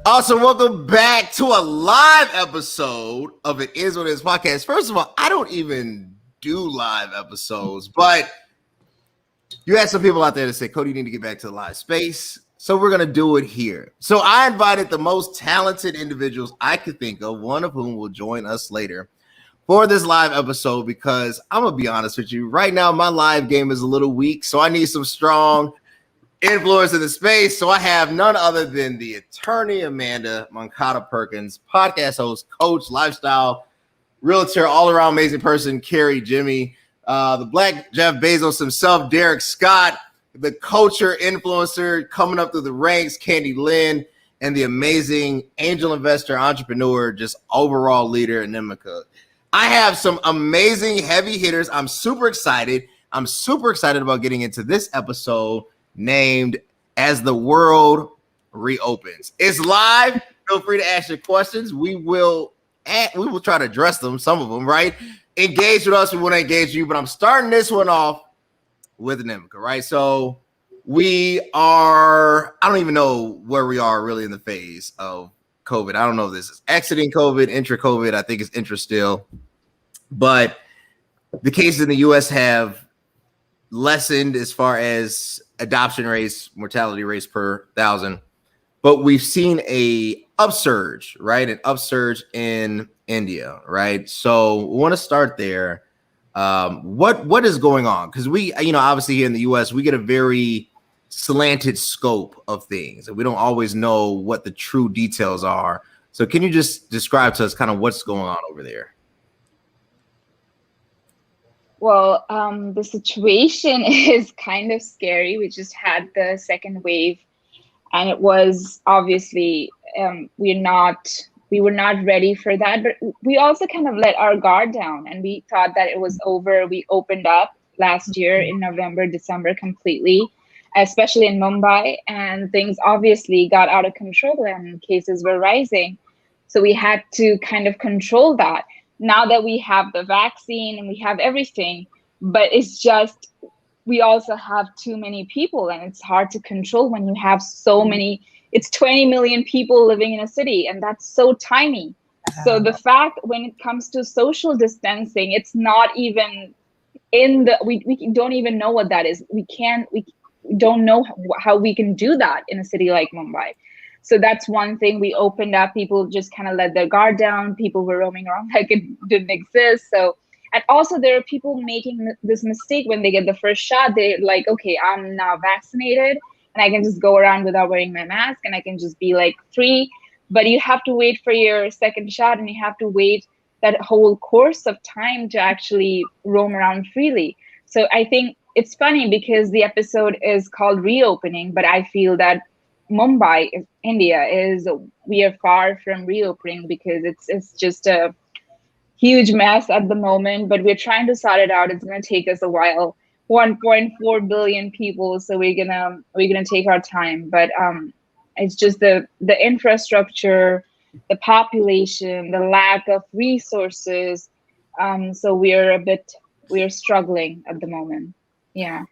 Also, welcome back to a live episode of It Is What It Is podcast. First of all, I don't even do live episodes, but you had some people out there that say, Cody, you need to get back to the live space. So we're going to do it here. So I invited the most talented individuals I could think of, one of whom will join us later for this live episode, because I'm going to be honest with you. Right now, my live game is a little weak, so I need some strong influence in the space. So I have none other than the attorney Amanda Moncada Perkins, podcast host, coach, lifestyle, realtor, all-around amazing person, Carrie, Jemmi, the Black Jeff Bezos himself, Derric Scott, the culture influencer coming up through the ranks, Candi, Lynn, and the amazing angel investor, entrepreneur, just overall leader, Anamkia. I have some amazing heavy hitters. I'm super excited. I'm super excited about getting into this episode named As the World Reopens. It's live. Feel free to ask your questions. We will try to address them, some of them, right? Engage with us. We want to engage you, but I'm starting this one off with Anamkia, right? So I don't even know where we are really in the phase of COVID. I don't know if this is exiting COVID, intra-COVID. I think it's intra still. But the cases in the U.S. have lessened as far as adoption rates, mortality rates per thousand, but we've seen a upsurge, right? An upsurge in India, right? So we want to start there. What is going on? Because we, obviously here in the U.S., we get a very slanted scope of things, and we don't always know what the true details are. So can you just describe to us kind of what's going on over there? Well, the situation is kind of scary. We just had the second wave, and it was obviously we were not ready for that. But we also kind of let our guard down, and we thought that it was over. We opened up last year in November, December completely, especially in Mumbai, and things obviously got out of control and cases were rising. So we had to kind of control that. Now that we have the vaccine and we have everything, but it's just, we also have too many people, and it's hard to control when you have so many. It's 20 million people living in a city, and that's so tiny. So the fact when it comes to social distancing, it's not even we don't even know what that is. We don't know how we can do that in a city like Mumbai. So that's one thing. We opened up, people just kind of let their guard down. People were roaming around like it didn't exist. So, and also there are people making this mistake when they get the first shot. They're like, okay, I'm now vaccinated and I can just go around without wearing my mask and I can just be like free. But you have to wait for your second shot, and you have to wait that whole course of time to actually roam around freely. So I think it's funny because the episode is called Reopening, but I feel that Mumbai, India, we are far from reopening because it's just a huge mess at the moment, but we're trying to sort it out. It's going to take us a while. 1.4 billion people, so we're gonna take our time. But it's just the infrastructure, the population, the lack of resources. So we're struggling at the moment. Yeah.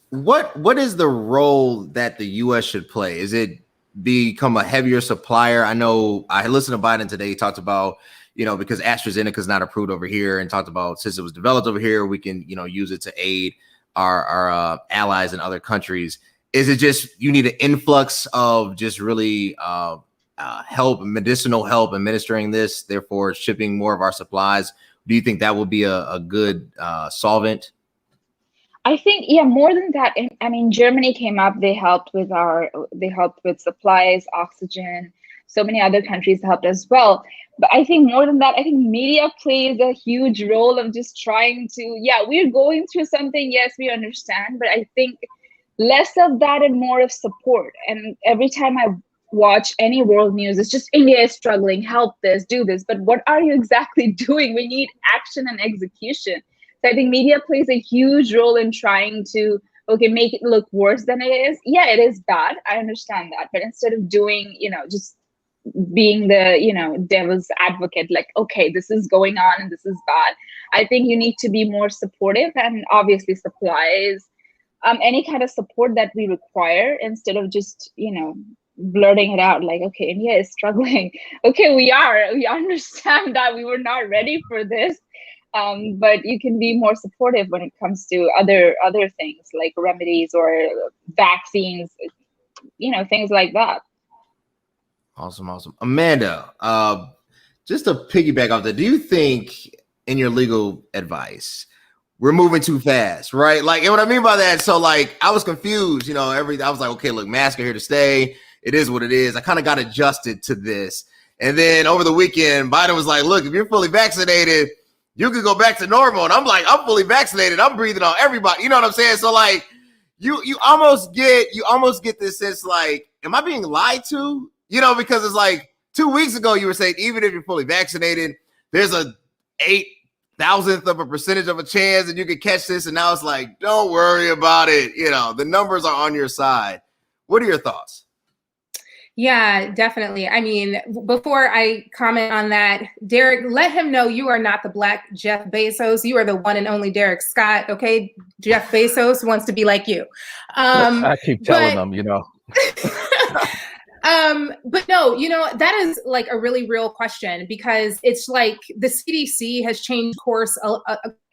What is the role that the U.S. should play? Is it become a heavier supplier? I know I listened to Biden today. He talked about, because AstraZeneca is not approved over here, and talked about since it was developed over here, we can, use it to aid our allies in other countries. Is it just you need an influx of just really help, medicinal help administering this, therefore shipping more of our supplies? Do you think that would be a good solvent? I think, yeah, more than that. I mean, Germany came up, they helped with supplies, oxygen. So many other countries helped as well. But I think more than that, I think media plays a huge role of just trying to, yeah, we're going through something. Yes, we understand. But I think less of that and more of support. And every time I watch any world news, it's just India is struggling, help this, do this. But what are you exactly doing? We need action and execution. So I think media plays a huge role in trying to, make it look worse than it is. Yeah, it is bad. I understand that. But instead of doing, just being the, devil's advocate, like, okay, this is going on and this is bad. I think you need to be more supportive, and obviously supplies, any kind of support that we require, instead of just, blurting it out like, okay, India is struggling. Okay, we understand that we were not ready for this. But you can be more supportive when it comes to other things like remedies or vaccines, things like that. Awesome. Amanda, just to piggyback off that, do you think in your legal advice, we're moving too fast, right? Like, and what I mean by that, so like, I was confused, I was like, okay, look, masks are here to stay. It is what it is. I kind of got adjusted to this. And then over the weekend, Biden was like, look, if you're fully vaccinated, you can go back to normal. And I'm like, I'm fully vaccinated. I'm breathing on everybody. You know what I'm saying? So like, you almost get this sense like, am I being lied to? Because it's like 2 weeks ago, you were saying, even if you're fully vaccinated, there's a 8,000th of a percentage of a chance that you could catch this. And now it's like, don't worry about it. The numbers are on your side. What are your thoughts? Yeah, definitely. I mean, before I comment on that, Derric, let him know you are not the Black Jeff Bezos. You are the one and only Derric Scott. Okay, Jeff Bezos wants to be like you. I keep telling them, But no, that is like a really real question, because it's like the CDC has changed course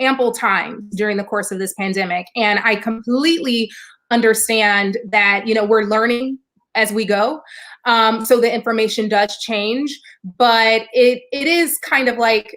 ample time during the course of this pandemic. And I completely understand that, we're learning as we go. So the information does change, but it is kind of like,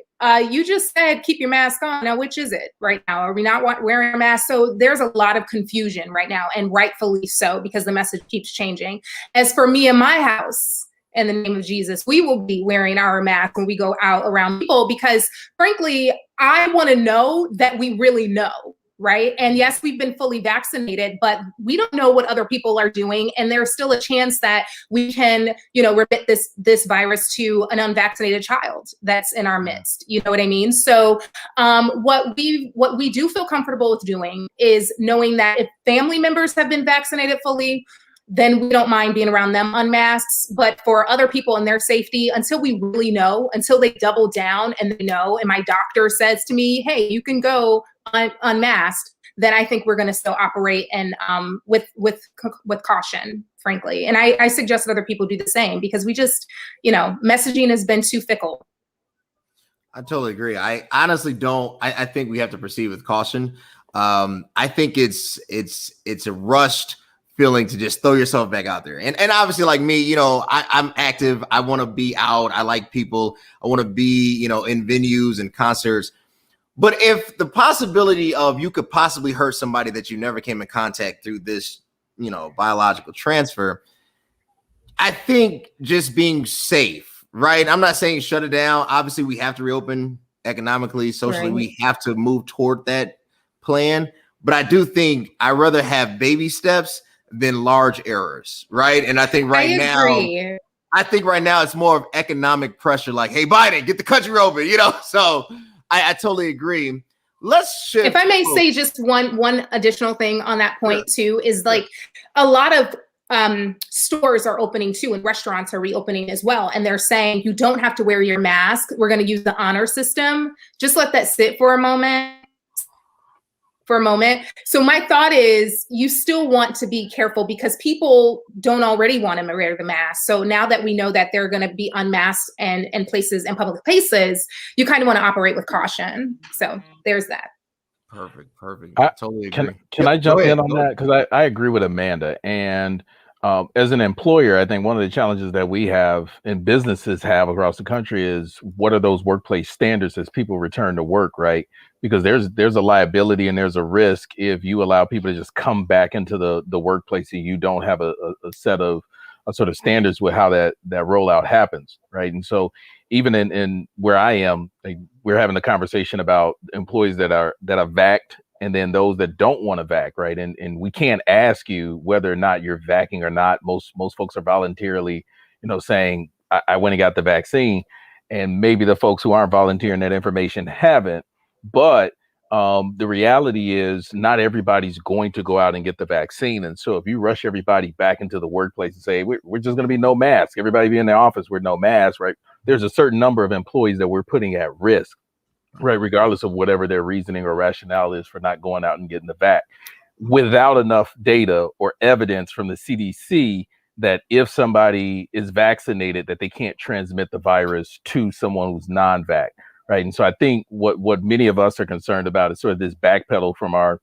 you just said, keep your mask on. Now, which is it right now? Are we not wearing a mask? So there's a lot of confusion right now, and rightfully so, because the message keeps changing. As for me and my house, in the name of Jesus, we will be wearing our mask when we go out around people, because frankly, I want to know that we really know. Right. And yes, we've been fully vaccinated, but we don't know what other people are doing. And there's still a chance that we can, remit this virus to an unvaccinated child that's in our midst. You know what I mean? So what we do feel comfortable with doing is knowing that if family members have been vaccinated fully, then we don't mind being around them unmasked. But for other people and their safety, until we really know, until they double down and they know, and my doctor says to me, hey, you can go unmasked, then I think we're going to still operate and with caution, frankly. And I suggest that other people do the same, because we just, messaging has been too fickle. I totally agree. I honestly don't. I think we have to proceed with caution. I think it's a rushed feeling to just throw yourself back out there. And obviously, like me, I'm active. I want to be out. I like people. I want to be, in venues and concerts. But if the possibility of you could possibly hurt somebody that you never came in contact through this, biological transfer, I think just being safe, right? I'm not saying shut it down. Obviously, we have to reopen economically, socially. Right. We have to move toward that plan. But I do think I'd rather have baby steps than large errors, right? And I think right now it's more of economic pressure, like, hey, Biden, get the country open, So I totally agree. Let's shift. If I may say just one additional thing on that point too, is like a lot of stores are opening too, and restaurants are reopening as well. And they're saying you don't have to wear your mask. We're going to use the honor system. Just let that sit for a moment. So my thought is you still want to be careful, because people don't already want to wear the mask. So now that we know that they're going to be unmasked and places and public places, you kind of want to operate with caution. So there's that. Perfect. I totally agree. Can I jump in on that? Because I agree with Amanda. And as an employer, I think one of the challenges that we have and businesses have across the country is, what are those workplace standards as people return to work, right? Because there's a liability and there's a risk if you allow people to just come back into the workplace and you don't have a set of sort of standards with how that rollout happens, right? And so even in where I am, like, we're having a conversation about employees that are vaxxed, and then those that don't want to vac, right? And we can't ask you whether or not you're vacking or not. Most folks are voluntarily, saying I went and got the vaccine, and maybe the folks who aren't volunteering that information haven't. But the reality is not everybody's going to go out and get the vaccine. And so if you rush everybody back into the workplace and say, we're just going to be no mask, everybody be in the office with no mask, right? There's a certain number of employees that we're putting at risk, right? Regardless of whatever their reasoning or rationale is for not going out and getting the vac. Without enough data or evidence from the CDC that if somebody is vaccinated, that they can't transmit the virus to someone who's non-vax, right? And so I think what many of us are concerned about is sort of this backpedal from our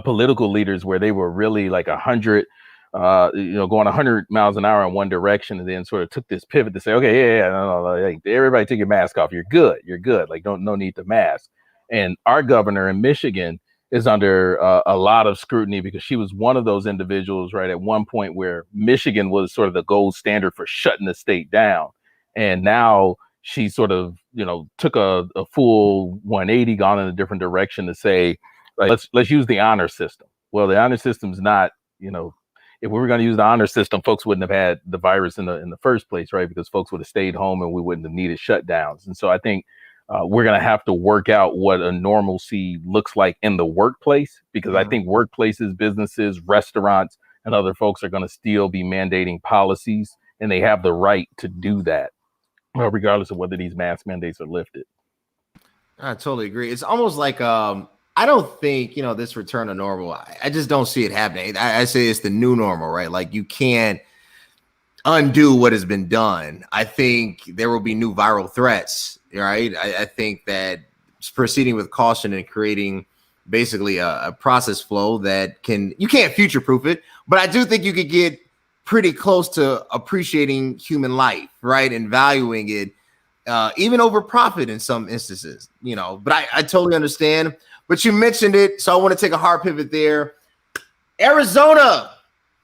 political leaders, where they were really like 100, going 100 miles an hour in one direction, and then sort of took this pivot to say, okay, no, like, everybody take your mask off. You're good. Like, no need to mask. And our governor in Michigan is under a lot of scrutiny, because she was one of those individuals, right, at one point where Michigan was sort of the gold standard for shutting the state down. And now she sort of, took a full 180, gone in a different direction to say, like, let's use the honor system. Well, the honor system's not, if we were going to use the honor system, folks wouldn't have had the virus in the first place, right? Because folks would have stayed home and we wouldn't have needed shutdowns. And so I think we're going to have to work out what a normalcy looks like in the workplace, because I think workplaces, businesses, restaurants, and other folks are going to still be mandating policies, and they have the right to do that, regardless of whether these mask mandates are lifted. I totally agree. It's almost like I don't think, this return to normal, I just don't see it happening. I say it's the new normal, right? Like, you can't undo what has been done. I think there will be new viral threats, right? I think that proceeding with caution and creating basically a process flow that you can't future proof it, but I do think you could get pretty close to appreciating human life, right? And valuing it, even over profit in some instances, but I totally understand. But you mentioned it, so I want to take a hard pivot there. Arizona,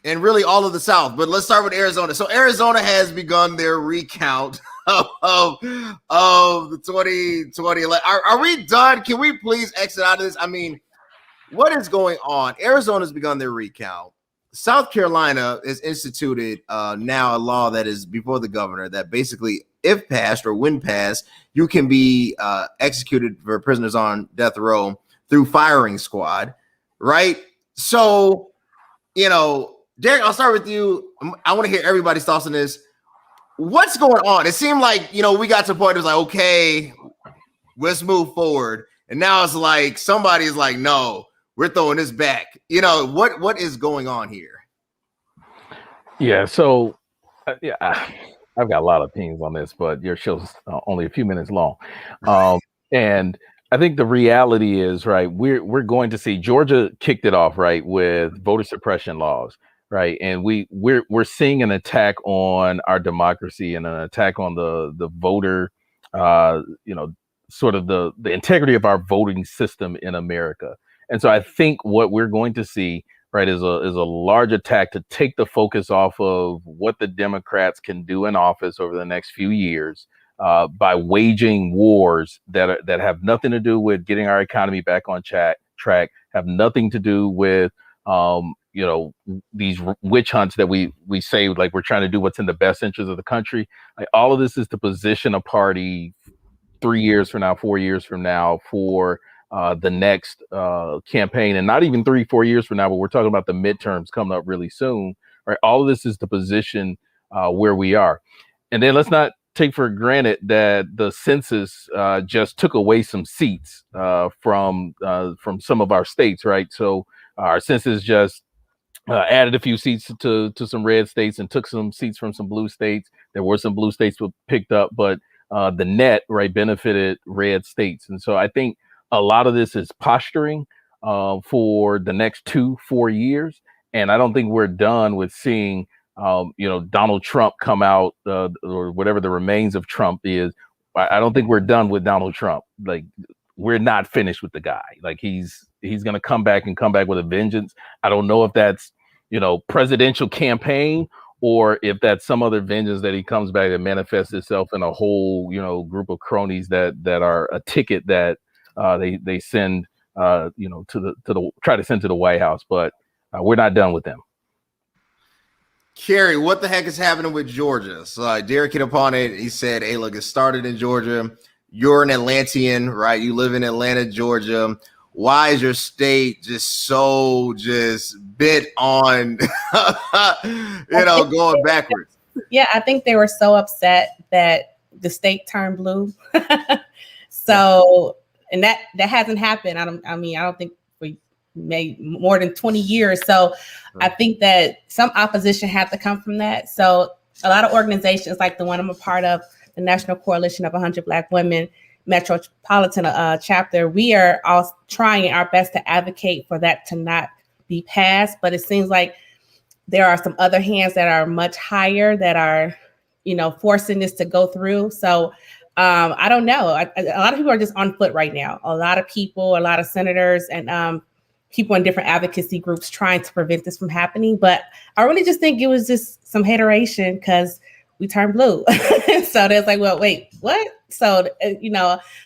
and really all of the South, but let's start with Arizona. So Arizona has begun their recount of the 2020. Are we done? Can we please exit out of this? I mean, what is going on? Arizona's begun their recount. South Carolina has instituted now a law that is before the governor that basically, if passed or when passed, you can be executed for prisoners on death row through firing squad, right? So, Derric, I'll start with you. I want to hear everybody's thoughts on this. What's going on? It seemed like, we got to a point, it was like, okay, let's move forward. And now it's like, somebody's like, no, we're throwing this back. What is going on here? Yeah, so, I've got a lot of opinions on this, but your show's only a few minutes long. And I think the reality is, right, we're going to see Georgia kicked it off, right, with voter suppression laws, right, and we're seeing an attack on our democracy and an attack on the voter, sort of the integrity of our voting system in America. And so I think what we're going to see, right, is a large attack to take the focus off of what the Democrats can do in office over the next few years. By waging wars that have nothing to do with getting our economy back on track, have nothing to do with these witch hunts that we say, like, we're trying to do what's in the best interest of the country. Like, all of this is to position a party 3 years from now, 4 years from now, for the next campaign, and not even 3-4 years from now, but we're talking about the midterms coming up really soon, right? All of this is to position where we are. And then let's not take for granted that the census just took away some seats from some of our states, right? So our census just added a few seats to some red states and took some seats from some blue states. There were some blue states that picked up, but the net, right, benefited red states. And so I think a lot of this is posturing for the next 2-4 years. And I don't think we're done with seeing Donald Trump come out, or whatever the remains of Trump is. I don't think we're done with Donald Trump. Like, we're not finished with the guy. Like, he's going to come back with a vengeance. I don't know if that's, presidential campaign, or if that's some other vengeance that he comes back that manifests itself in a whole, group of cronies that are a ticket that they send, try to send to the White House. But we're not done with them. Carrie, what the heck is happening with Georgia? So Derric hit upon it. He said, hey, look, it started in Georgia. You're an Atlantean, right? You live in Atlanta, Georgia. Why is your state just bent on, going backwards? Yeah, I think they were so upset that the state turned blue. So, and that hasn't happened. I don't think maybe more than 20 years. So I think that some opposition had to come from that. So a lot of organizations like the one I'm a part of, the National Coalition of 100 Black Women Metropolitan chapter, we are all trying our best to advocate for that to not be passed. But it seems like there are some other hands that are much higher that are, forcing this to go through. So I don't know. A lot of people are just on foot right now. A lot of people, a lot of senators and people in different advocacy groups trying to prevent this from happening. But I really just think it was just some hateration because we turned blue. So there's like, well, wait, what? So,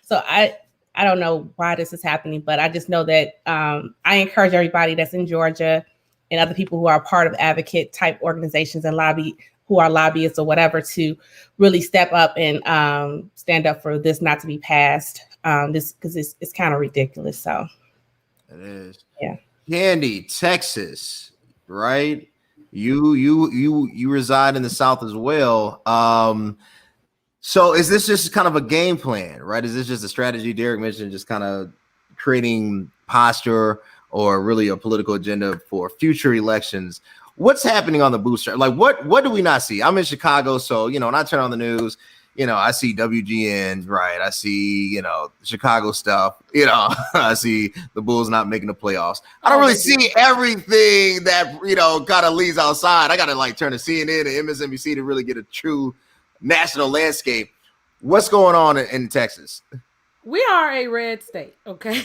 so I don't know why this is happening, but I just know that I encourage everybody that's in Georgia and other people who are part of advocate type organizations and who are lobbyists or whatever to really step up and stand up for this not to be passed. Because it's kind of ridiculous. So it is. Yeah. Candi, Texas, right? You reside in the South as well. So is this just kind of a game plan, right? Is this just a strategy Derric mentioned, just kind of creating posture or really a political agenda for future elections? What's happening on the booster? Like what do we not see? I'm in Chicago, so when I turn on the news, I see WGN, right? I see, Chicago stuff, I see the Bulls not making the playoffs. I don't really see everything that, kind of leads outside. I got to turn to CNN and MSNBC to really get a true national landscape. What's going on in Texas? We are a red state, okay?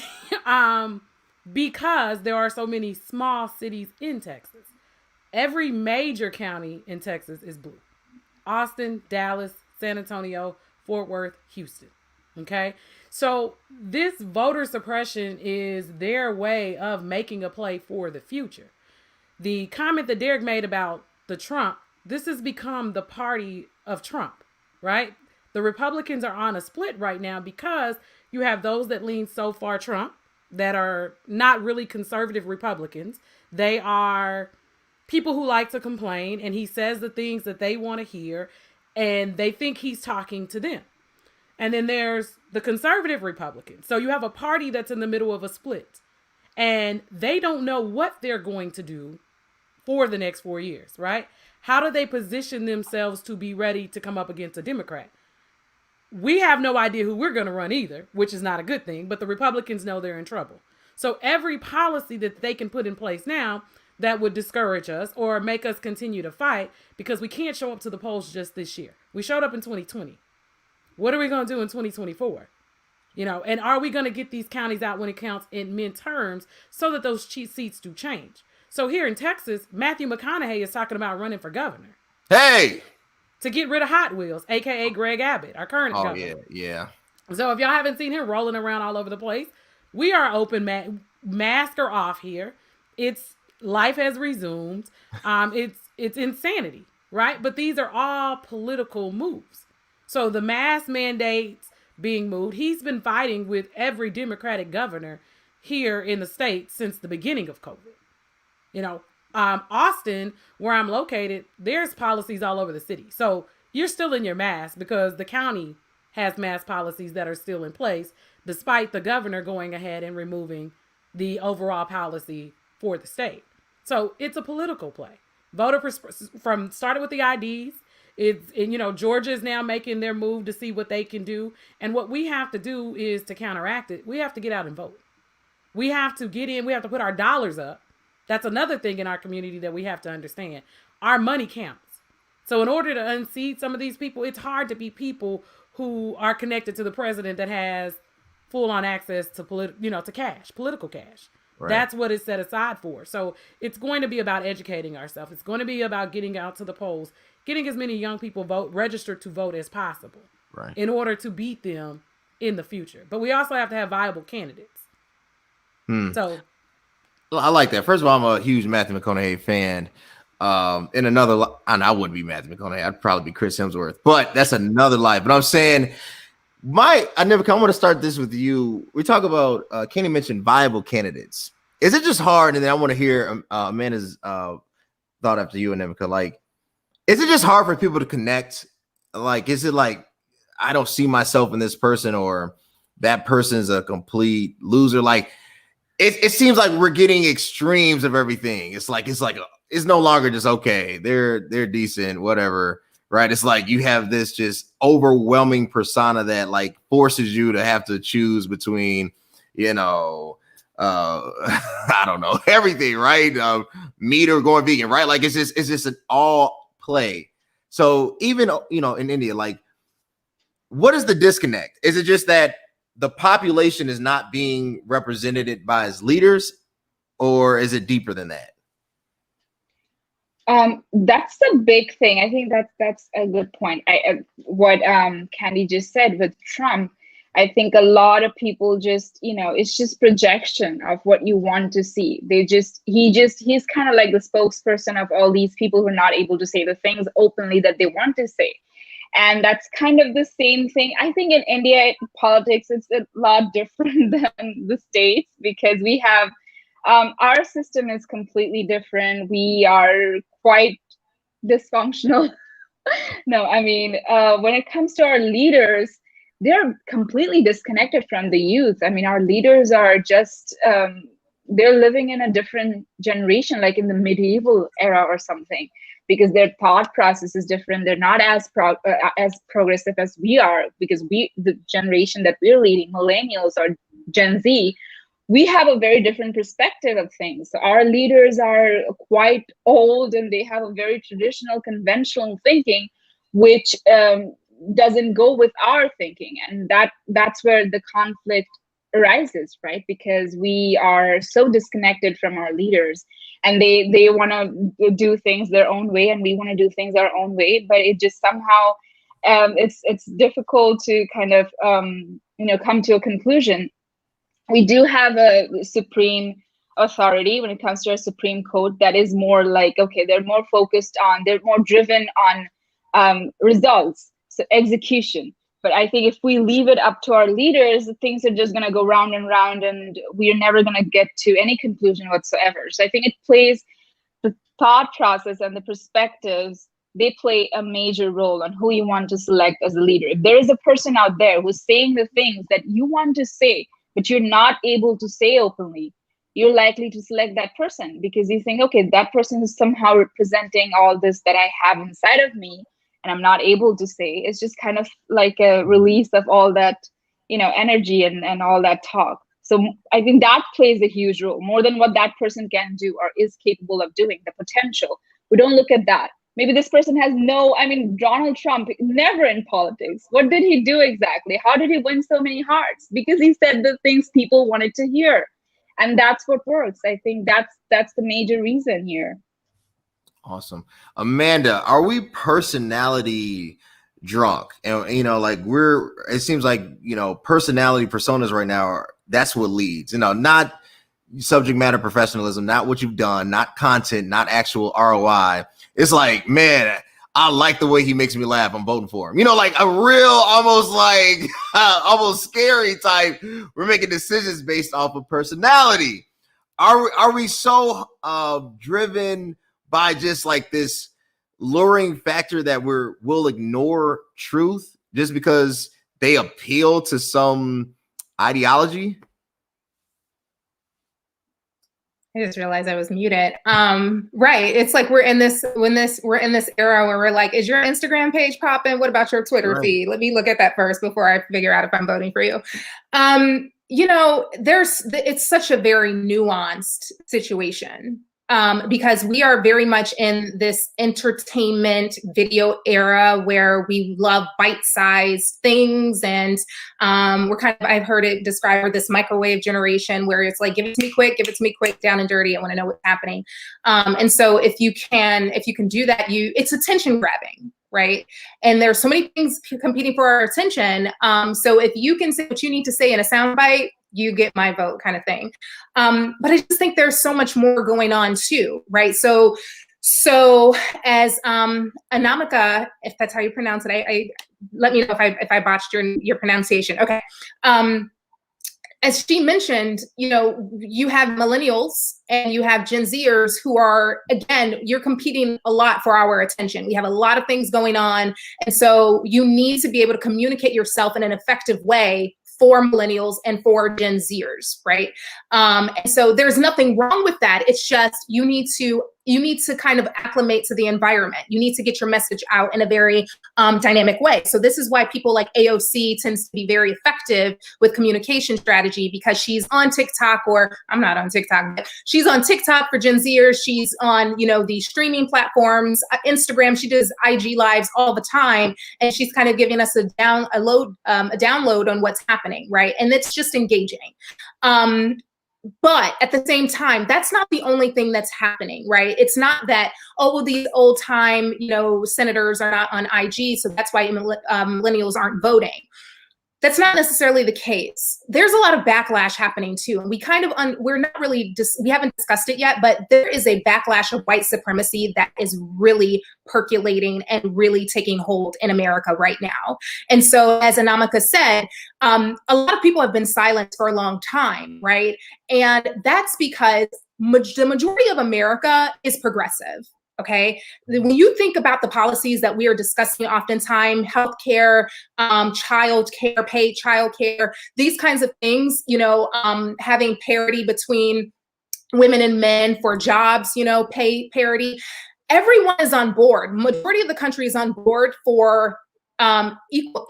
Because there are so many small cities in Texas. Every major county in Texas is blue. Austin, Dallas, San Antonio, Fort Worth, Houston. Okay. So this voter suppression is their way of making a play for the future. The comment that Derric made about the Trump, this has become the party of Trump, right? The Republicans are on a split right now because you have those that lean so far Trump that are not really conservative Republicans. They are people who like to complain, and he says the things that they want to hear, and they think he's talking to them. And then there's the conservative Republicans. So you have a party that's in the middle of a split, and they don't know what they're going to do for the next 4 years, right? How do they position themselves to be ready to come up against a Democrat? We have no idea who we're going to run either, which is not a good thing, but the Republicans know they're in trouble. So every policy that they can put in place now that would discourage us or make us continue to fight, because we can't show up to the polls just this year. We showed up in 2020. What are we going to do in 2024? And are we going to get these counties out when it counts in midterms so that those seats do change? So here in Texas, Matthew McConaughey is talking about running for governor. Hey! To get rid of Hot Wheels, aka Greg Abbott, our current governor. Yeah. So if y'all haven't seen him rolling around all over the place, we are open, mask are off here. Life has resumed. It's insanity, right? But these are all political moves. So the mask mandates being moved. He's been fighting with every Democratic governor here in the state since the beginning of COVID. Austin, where I'm located, there's policies all over the city. So you're still in your mask because the county has mask policies that are still in place, despite the governor going ahead and removing the overall policy for the state. So it's a political play. Started with the IDs. Georgia is now making their move to see what they can do. And what we have to do is to counteract it. We have to get out and vote. We have to get in. We have to put our dollars up. That's another thing in our community that we have to understand. Our money counts. So in order to unseat some of these people, it's hard to be people who are connected to the president that has full on access to political cash. Right. That's what it's set aside for. So it's going to be about educating ourselves. It's going to be about getting out to the polls, getting as many young people registered to vote as possible, right, in order to beat them in the future. But we also have to have viable candidates. So I like that. First of all, I'm a huge Matthew McConaughey fan. In another, I wouldn't be Matthew McConaughey. I'd probably be Chris Hemsworth, but that's another life. But I'm saying, I want to start this with you. We talk about, Kenny mentioned viable candidates. Is it just hard? And then I want to hear Amanda's thought after you, Anamkia. Like, is it just hard for people to connect? Like, is it like, I don't see myself in this person, or that person's a complete loser? Like, it seems like we're getting extremes of everything. It's no longer just okay. They're decent, whatever, right? It's like you have this just overwhelming persona that like forces you to have to choose between, I don't know, everything, right? Meat or going vegan, right? Like it's just an all play. So even in India, like, what is the disconnect? Is it just that the population is not being represented by its leaders, or is it deeper than that? That's the big thing. I think that's a good point. What Candi just said with Trump, I think a lot of people just, it's just projection of what you want to see. He's kind of like the spokesperson of all these people who are not able to say the things openly that they want to say. And that's kind of the same thing. I think in India, politics, it's a lot different than the States, because we have, our system is completely different. We are quite dysfunctional. No, I mean, when it comes to our leaders, they're completely disconnected from the youth. I mean, our leaders are just, they're living in a different generation, like in the medieval era or something, because their thought process is different. They're not as progressive as we are, because the generation that we're leading, millennials or Gen Z, we have a very different perspective of things. So our leaders are quite old and they have a very traditional, conventional thinking, which doesn't go with our thinking. And that's where the conflict arises, right? Because we are so disconnected from our leaders, and they want to do things their own way, and we want to do things our own way. But it just somehow, it's difficult to kind of come to a conclusion. We do have a supreme authority when it comes to our Supreme Court that is more like, okay, they're more driven on results, so execution. But I think if we leave it up to our leaders, things are just going to go round and round, and we are never going to get to any conclusion whatsoever. So I think it plays, the thought process and the perspectives, they play a major role on who you want to select as a leader. If there is a person out there who's saying the things that you want to say, but you're not able to say openly, you're likely to select that person, because you think, okay, that person is somehow representing all this that I have inside of me, and I'm not able to say. It's just kind of like a release of all that, energy and all that talk. So I think that plays a huge role, more than what that person can do or is capable of doing, the potential. We don't look at that. Maybe this person has Donald Trump, never in politics. What did he do exactly? How did he win so many hearts? Because he said the things people wanted to hear. And that's what works. I think that's the major reason here. Awesome. Amanda, are we personality drunk? And it seems like, personality personas right now that's what leads, not subject matter professionalism, not what you've done, not content, not actual ROI. It's like, man, I like the way he makes me laugh, I'm voting for him. Like a real, almost scary type. We're making decisions based off of personality. Are we so driven by just like this luring factor that we'll ignore truth just because they appeal to some ideology? I just realized I was muted. Right. It's like we're in this era where we're like, is your Instagram page popping? What about your Twitter feed? Let me look at that first before I figure out if I'm voting for you. It's such a very nuanced situation. Because we are very much in this entertainment video era where we love bite-sized things, and I've heard it described as this microwave generation where it's like, give it to me quick, down and dirty. I want to know what's happening. And so if you can do that, it's attention grabbing, right? And there's so many things competing for our attention. So if you can say what you need to say in a soundbite, you get my vote, kind of thing. But I just think there's so much more going on too, right? So as Anamkia, if that's how you pronounce it, I let me know if I botched your pronunciation. Okay. As she mentioned, you have millennials and you have Gen Zers who are, again, you're competing a lot for our attention. We have a lot of things going on. And so you need to be able to communicate yourself in an effective way for millennials and for Gen Zers, right? And so there's nothing wrong with that. It's just you need to kind of acclimate to the environment. You need to get your message out in a very dynamic way. So this is why people like AOC tends to be very effective with communication strategy, because she's on TikTok, or I'm not on TikTok, but she's on TikTok for Gen Zers. She's on, the streaming platforms, Instagram. She does IG lives all the time, and she's kind of giving us a download on what's happening, right? And it's just engaging. But at the same time, that's not the only thing that's happening, right? It's not that, these old time, senators are not on IG, so that's why millennials aren't voting. That's not necessarily the case. There's a lot of backlash happening too. And we kind of, we haven't discussed it yet, but there is a backlash of white supremacy that is really percolating and really taking hold in America right now. And so, as Anamkia said, a lot of people have been silent for a long time, right? And that's because the majority of America is progressive. Okay. When you think about the policies that we are discussing oftentimes, healthcare, childcare, paid childcare, these kinds of things, having parity between women and men for jobs, pay parity, everyone is on board. Majority of the country is on board for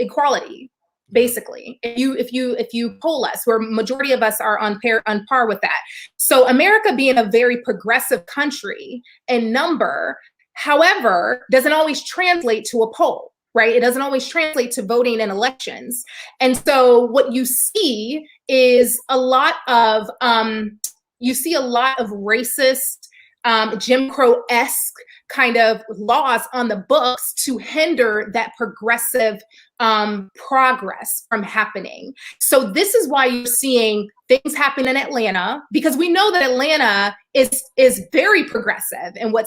equality. Basically, if you poll us, where majority of us are on par with that. So America being a very progressive country in number, however, doesn't always translate to a poll, right? It doesn't always translate to voting in elections. And so what you see is a lot of racist, Jim Crow-esque kind of laws on the books to hinder that progressive progress from happening. So this is why you're seeing things happen in Atlanta, because we know that Atlanta is very progressive in what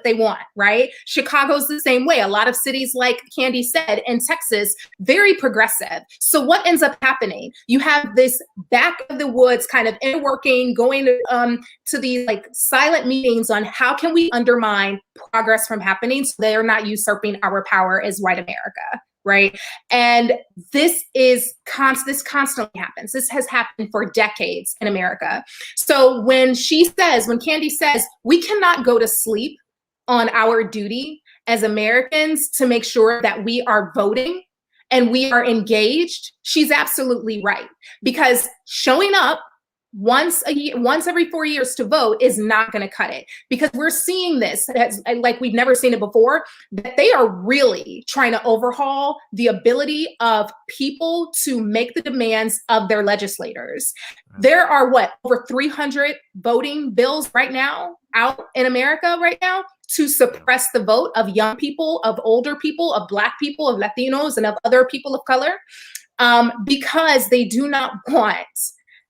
they want, right? Chicago's the same way. A lot of cities, like Candi said, in Texas, very progressive. So what ends up happening? You have this back of the woods kind of inner working, going to these like silent meetings on how can we undermine progress from happening so they're not usurping our power as white America. Right. And this constantly happens. This has happened for decades in America. So when Candi says, we cannot go to sleep on our duty as Americans to make sure that we are voting and we are engaged, she's absolutely right. Because showing up once every 4 years to vote is not going to cut it, because we're seeing this like we've never seen it before, that they are really trying to overhaul the ability of people to make the demands of their legislators. There are over 300 voting bills right now out in America right now to suppress the vote of young people, of older people, of Black people, of Latinos, and of other people of color, because they do not want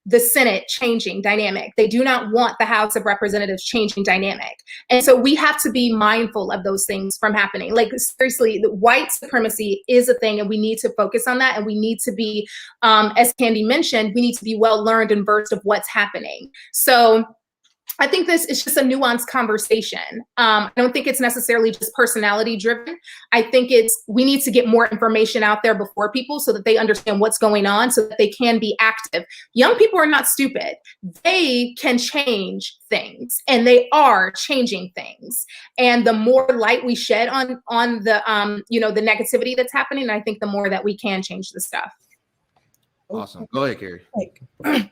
the Senate changing dynamic. They do not want the House of Representatives changing dynamic. And so we have to be mindful of those things from happening. Like, seriously, the white supremacy is a thing, and we need to focus on that. And we need to be, as Candi mentioned, we need to be well learned and versed of what's happening. So I think this is just a nuanced conversation. I don't think it's necessarily just personality driven. I think we need to get more information out there before people so that they understand what's going on, so that they can be active. Young people are not stupid. They can change things, and they are changing things. And the more light we shed on the the negativity that's happening, I think the more that we can change the stuff. Awesome. Go ahead, Carrie.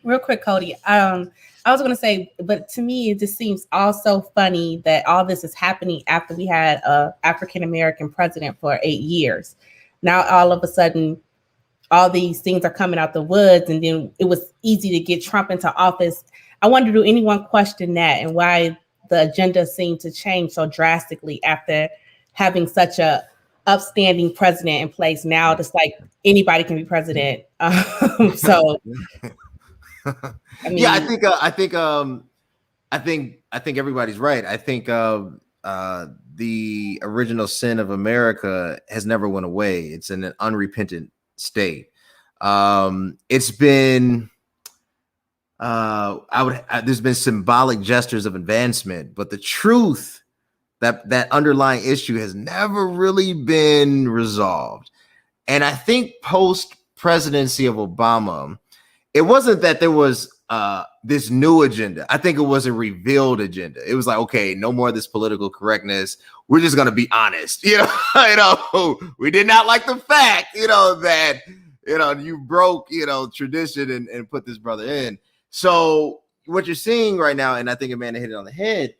Real quick, Cody. I was going to say, but to me, it just seems also funny that all this is happening after we had a African-American president for 8 years. Now, all of a sudden, all these things are coming out the woods, and then it was easy to get Trump into office. I wonder, do anyone question that, and why the agenda seemed to change so drastically after having such a upstanding president in place? Now it's like anybody can be president. So I mean, yeah, I think everybody's right. I think the original sin of America has never went away. It's in an unrepentant state. It's been there's been symbolic gestures of advancement, but the truth, that underlying issue has never really been resolved. And I think post presidency of Obama, it wasn't that there was this new agenda. I think it was a revealed agenda. It was like, okay, no more of this political correctness. We're just going to be honest. We did not like the fact, that, you broke, tradition and put this brother in. So what you're seeing right now, and I think Amanda hit it on the head,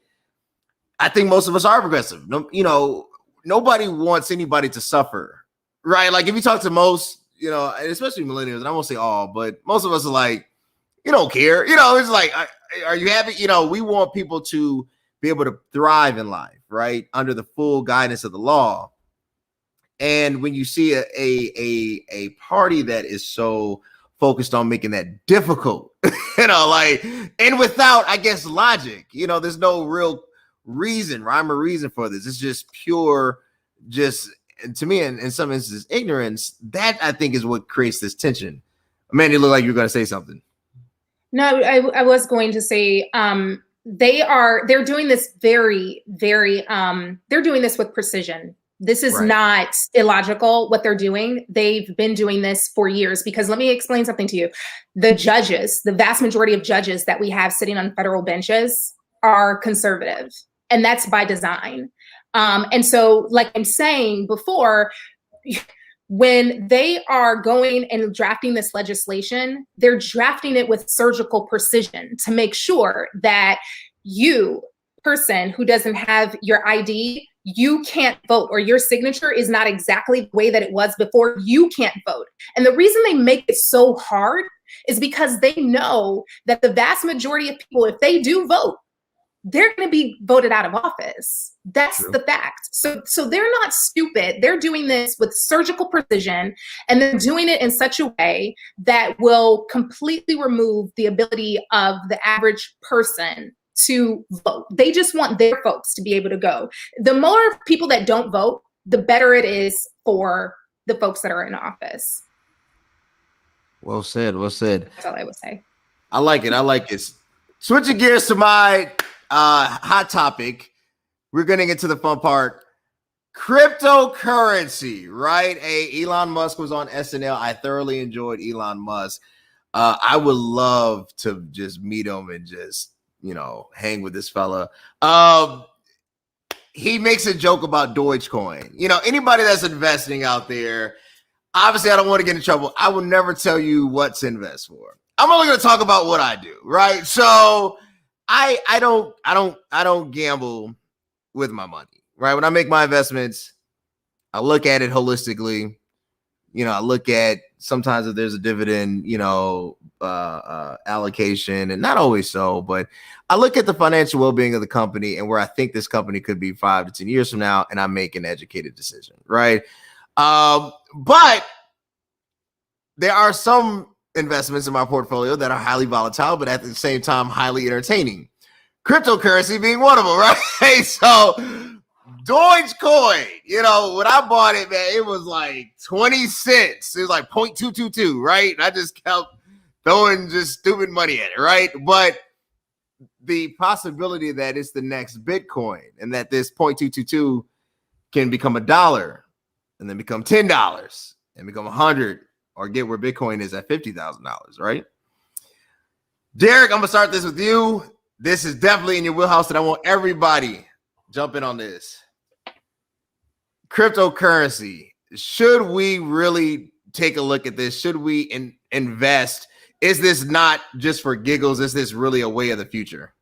I think most of us are progressive. Nobody wants anybody to suffer, right? Like if you talk to most, and especially millennials, and I won't say all, but most of us are like, you don't care. It's like, are you happy? We want people to be able to thrive in life, right? Under the full guidance of the law. And when you see a party that is so focused on making that difficult, and without, I guess, logic, there's no real rhyme or reason for this. It's just pure, to me, in some instances, ignorance. That I think is what creates this tension. Amanda, you look like you're going to say something. No, I was going to say they're doing this very, very, they're doing this with precision. This is not illogical what they're doing. They've been doing this for years, because let me explain something to you. The judges, the vast majority of judges that we have sitting on federal benches are conservative, and that's by design. And so, like I'm saying before, when they are going and drafting this legislation, they're drafting it with surgical precision to make sure that you, person who doesn't have your ID, you can't vote, or your signature is not exactly the way that it was before. You can't vote. And the reason they make it so hard is because they know that the vast majority of people, if they do vote, they're going to be voted out of office. That's the fact. So they're not stupid. They're doing this with surgical precision, and they're doing it in such a way that will completely remove the ability of the average person to vote. They just want their folks to be able to go. The more people that don't vote, the better it is for the folks that are in office. Well said. Well said. That's all I would say. I like it. Switching gears to my hot topic, we're getting into the fun part. Cryptocurrency, right? Elon Musk was on SNL. I thoroughly enjoyed Elon Musk. I would love to just meet him and just, hang with this fella. He makes a joke about Dogecoin. Anybody that's investing out there, obviously I don't want to get in trouble. I will never tell you what to invest for. I'm only going to talk about what I do, right? So I don't gamble with my money, right? When I make my investments, I look at it holistically. I look at sometimes if there's a dividend, allocation, and not always so, but I look at the financial well-being of the company and where I think this company could be 5 to 10 years from now, and I make an educated decision, right? But there are some investments in my portfolio that are highly volatile, but at the same time, highly entertaining. Cryptocurrency being one of them, right? So Dogecoin, when I bought it, man, it was like 20 cents. It was like 0.222, right? And I just kept throwing just stupid money at it, right? But the possibility that it's the next Bitcoin and that this 0.222 can become $1 and then become $10 and become 100 or get where Bitcoin is at $50,000, right? Derric, I'm going to start this with you. This is definitely in your wheelhouse, and I want everybody jump in on this. Cryptocurrency. Should we really take a look at this? Should we invest? Is this not just for giggles? Is this really a way of the future?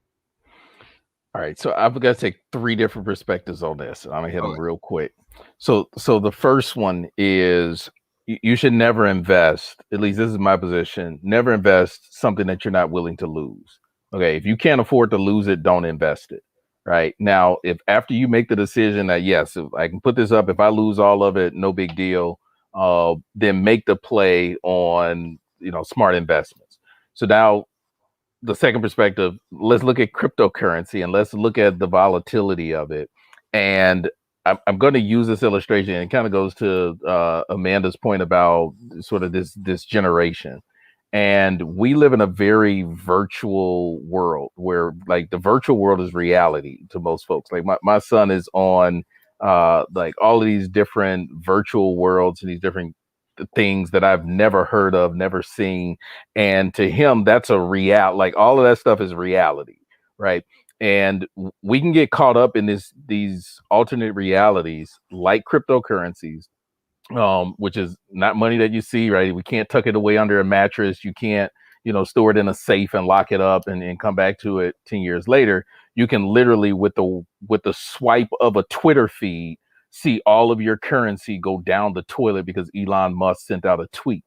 All right, so I've got to take 3 different perspectives on this. I'm gonna hit them real quick. So the first one is you should never invest. At least this is my position. Never invest something that you're not willing to lose. Okay, if you can't afford to lose it, don't invest it. Right now, if after you make the decision that yes, if I can put this up, if I lose all of it, no big deal. Then make the play on smart investments. So now the second perspective, let's look at cryptocurrency and let's look at the volatility of it. And I'm going to use this illustration, and it kind of goes to Amanda's point about sort of this generation. And we live in a very virtual world where like the virtual world is reality to most folks. Like my son is on like all of these different virtual worlds and these different things that I've never heard of, never seen. And to him, that's a real, like all of that stuff is reality, right? And we can get caught up in these alternate realities like cryptocurrencies, which is not money that you see, right? We can't tuck it away under a mattress. You can't, store it in a safe and lock it up and come back to it 10 years later. You can literally with the swipe of a Twitter feed see all of your currency go down the toilet because Elon Musk sent out a tweet.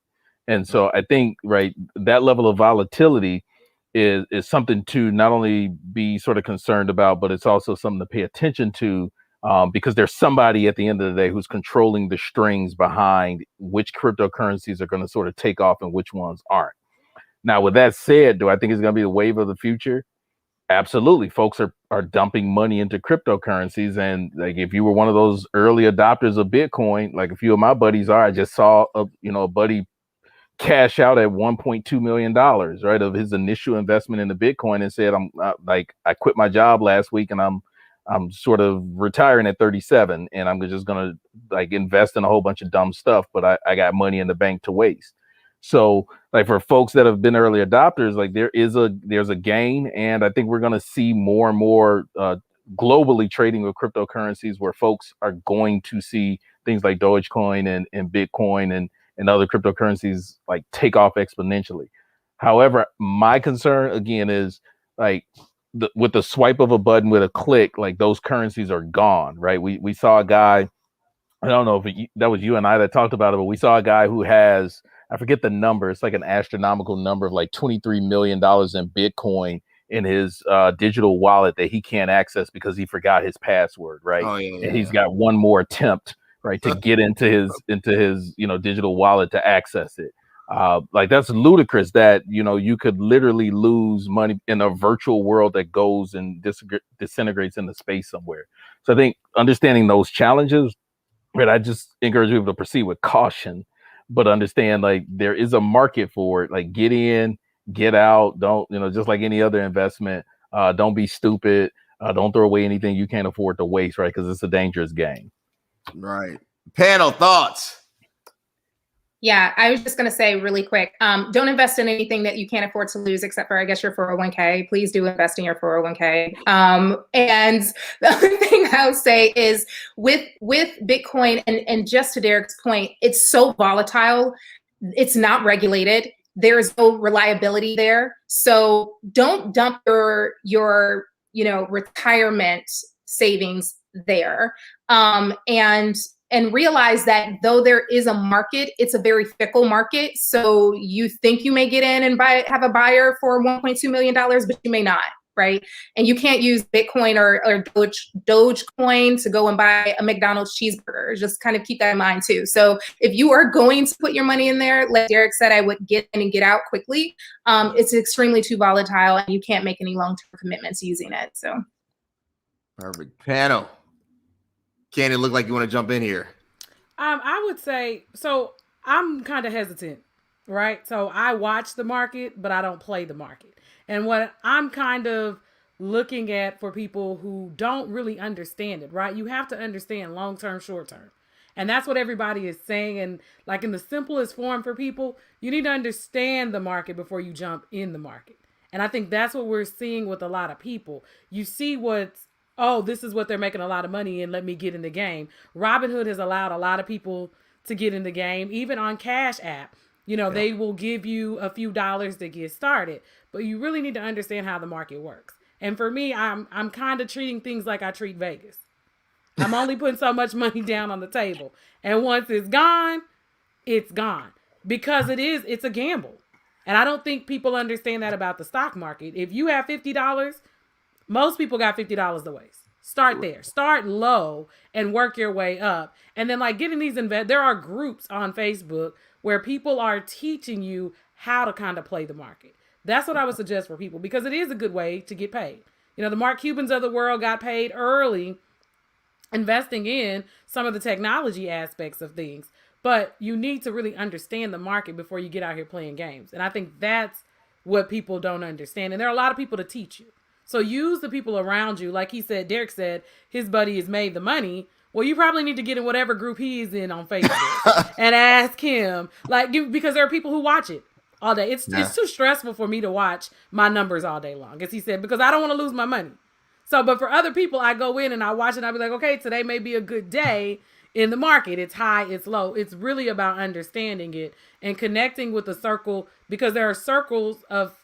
And so I think, right, that level of volatility is something to not only be sort of concerned about, but it's also something to pay attention to, because there's somebody at the end of the day who's controlling the strings behind which cryptocurrencies are going to sort of take off and which ones aren't. Now, with that said, do I think it's going to be the wave of the future? Absolutely. Folks are dumping money into cryptocurrencies. And like, if you were one of those early adopters of Bitcoin, like a few of my buddies are, I just saw a buddy cash out at $1.2 million, right, of his initial investment in the Bitcoin, and said, I quit my job last week and I'm sort of retiring at 37 and I'm just going to like invest in a whole bunch of dumb stuff, but I got money in the bank to waste. So like for folks that have been early adopters, like there's a gain. And I think we're going to see more and more globally trading with cryptocurrencies where folks are going to see things like Dogecoin and Bitcoin and other cryptocurrencies like take off exponentially. However, my concern again is like with the swipe of a button with a click, like those currencies are gone, right? We saw a guy, I don't know if that was you and I that talked about it, but we saw a guy who has, I forget the number, it's like an astronomical number of like $23 million in Bitcoin in his digital wallet that he can't access because he forgot his password, right? Oh, yeah. And he's got one more attempt, right, to get into his digital wallet to access it. Like that's ludicrous that you could literally lose money in a virtual world that goes and disintegrates into space somewhere. So I think understanding those challenges, right, I just encourage people to proceed with caution, but understand like there is a market for it. Like get in, get out. Don't just like any other investment. Don't be stupid. Don't throw away anything you can't afford to waste, right? Because it's a dangerous game. Right. Panel thoughts. Yeah, I was just going to say really quick, don't invest in anything that you can't afford to lose, except for, I guess, your 401k. Please do invest in your 401k. And the other thing I would say is with Bitcoin, and just to Derric's point, it's so volatile. It's not regulated. There is no reliability there. So don't dump your retirement savings there. And realize that though there is a market, it's a very fickle market. So you think you may get in and have a buyer for $1.2 million, but you may not, right? And you can't use Bitcoin or Dogecoin to go and buy a McDonald's cheeseburger. Just kind of keep that in mind too. So if you are going to put your money in there, like Derric said, I would get in and get out quickly. It's extremely too volatile and you can't make any long-term commitments using it. So. Perfect. Panel. Candi, look like you want to jump in here. I would say, so I'm kind of hesitant, right? So I watch the market, but I don't play the market. And what I'm kind of looking at for people who don't really understand it, right? You have to understand long-term, short-term. And that's what everybody is saying. And like in the simplest form for people, you need to understand the market before you jump in the market. And I think that's what we're seeing with a lot of people. You see this is what they're making a lot of money in, let me get in the game. Robinhood has allowed a lot of people to get in the game, even on Cash App. They will give you a few dollars to get started, but you really need to understand how the market works. And for me, I'm kind of treating things like I treat Vegas. I'm only putting so much money down on the table. And once it's gone, it's gone. Because it's a gamble. And I don't think people understand that about the stock market. If you have $50, most people got $50 to waste. Start there. Start low and work your way up. And then like getting these there are groups on Facebook where people are teaching you how to kind of play the market. That's what I would suggest for people because it is a good way to get paid. The Mark Cubans of the world got paid early investing in some of the technology aspects of things. But you need to really understand the market before you get out here playing games. And I think that's what people don't understand. And there are a lot of people to teach you. So use the people around you. Like he said, Derric said, his buddy has made the money. Well, you probably need to get in whatever group he's in on Facebook and ask him, like, because there are people who watch it all day. It's too stressful for me to watch my numbers all day long, as he said, because I don't want to lose my money. So, but for other people, I go in and I watch it and I be like, okay, today may be a good day in the market. It's high, it's low. It's really about understanding it and connecting with a circle, because there are circles of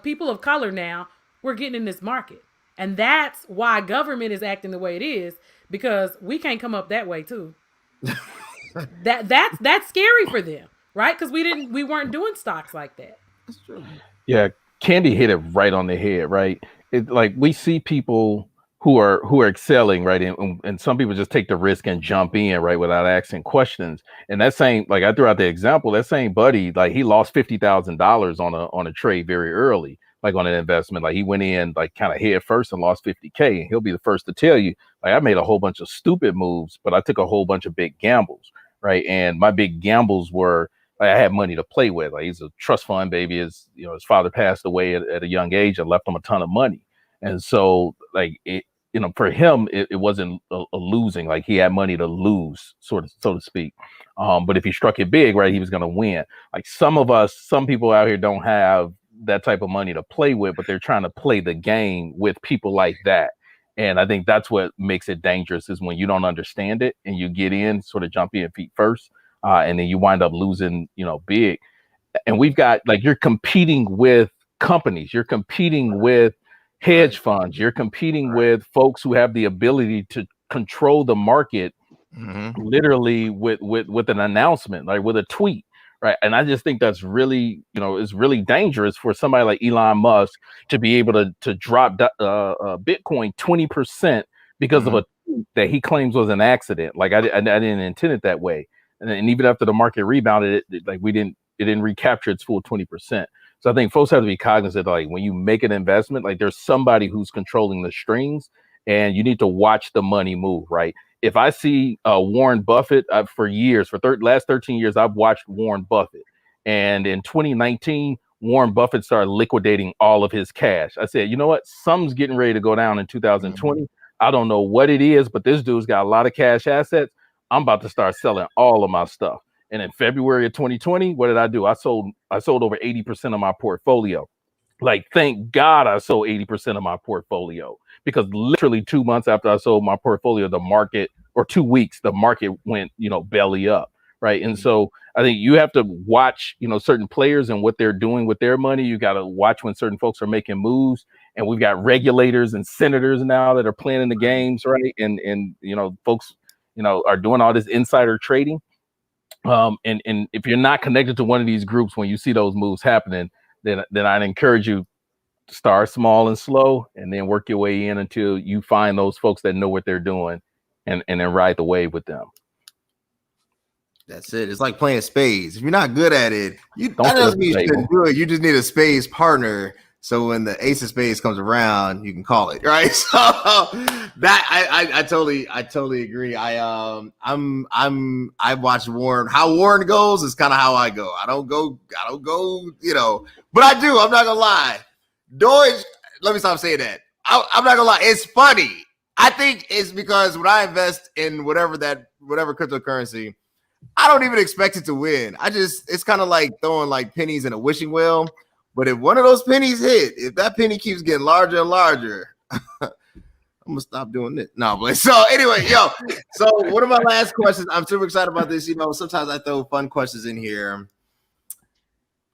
people of color now. We're getting in this market. And that's why government is acting the way it is, because we can't come up that way too. That's scary for them, right? Because we weren't doing stocks like that. That's true. Yeah, Candi hit it right on the head, right? It, like, we see people who are excelling, right? And some people just take the risk and jump in, right, without asking questions. And that same, like, I threw out the example, that same buddy, like, he lost $50,000 on a trade very early, like on an investment. Like, he went in like kind of head first and lost $50K. And he'll be the first to tell you, like, I made a whole bunch of stupid moves, but I took a whole bunch of big gambles, right? And my big gambles were, like, I had money to play with. Like, he's a trust fund baby. His father passed away at a young age and left him a ton of money. And so, like, it, for him, it wasn't a losing. Like, he had money to lose, so to speak. But if he struck it big, right, he was going to win. Like, some people out here don't have that type of money to play with, but they're trying to play the game with people like that. And I think that's what makes it dangerous, is when you don't understand it and you get in, sort of jump in feet first, and then you wind up losing, big. And we've got, like, you're competing with companies, you're competing with hedge funds, you're competing with folks who have the ability to control the market, literally with an announcement, like with a tweet, right? And I just think that's really, is really dangerous for somebody like Elon Musk to be able to drop Bitcoin 20% because of a tweet that he claims was an accident. Like, I didn't intend it that way. And even after the market rebounded, it didn't recapture its full 20%. So I think folks have to be cognizant, like, when you make an investment, like, there's somebody who's controlling the strings, and you need to watch the money move, right? If I see Warren Buffett, for years, last 13 years, I've watched Warren Buffett. And in 2019, Warren Buffett started liquidating all of his cash. I said, you know what? Something's getting ready to go down in 2020. I don't know what it is, but this dude's got a lot of cash assets. I'm about to start selling all of my stuff. And in February of 2020, what did I do? I sold over 80% of my portfolio. Like, thank God I sold 80% of my portfolio, because literally 2 months after I sold my portfolio, the market, or 2 weeks, the market went, belly up, right? And so I think you have to watch, certain players and what they're doing with their money. You got to watch when certain folks are making moves. And we've got regulators and senators now that are planning the games, right? And folks, are doing all this insider trading. And if you're not connected to one of these groups, when you see those moves happening, then I'd encourage you to start small and slow, and then work your way in until you find those folks that know what they're doing, and then ride the wave with them. That's it. It's like playing spades. If you're not good at it, that doesn't mean you shouldn't do it. You just need a spades partner. So when the ace of spades comes around, you can call it, right? So that I totally agree. I watch Warren. How Warren goes is kind of how I go. I don't go, but I do. I'm not gonna lie. Deutsch, let me stop saying that. I'm not gonna lie. It's funny. I think it's because when I invest in whatever cryptocurrency, I don't even expect it to win. It's kind of like throwing like pennies in a wishing well. But if one of those pennies hit, if that penny keeps getting larger and larger, I'm gonna stop doing it. No, but so anyway, so one of my last questions, I'm super excited about this. Sometimes I throw fun questions in here.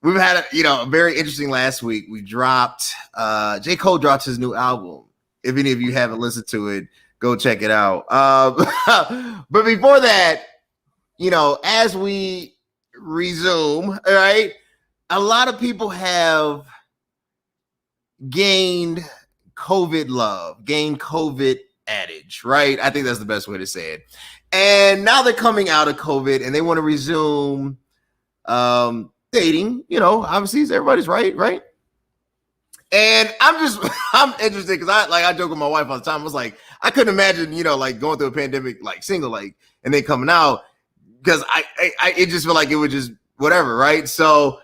We've had a very interesting last week. We dropped J. Cole dropped his new album. If any of you haven't listened to it, go check it out. But before that, as we resume, all right, a lot of people have gained COVID love, gained COVID adage, right? I think that's the best way to say it. And now they're coming out of COVID and they want to resume dating. Obviously everybody's right. And I'm interested because I joke with my wife all the time. I was like, I couldn't imagine, going through a pandemic, like single, like, and then coming out, because it just felt like it would just whatever, right? So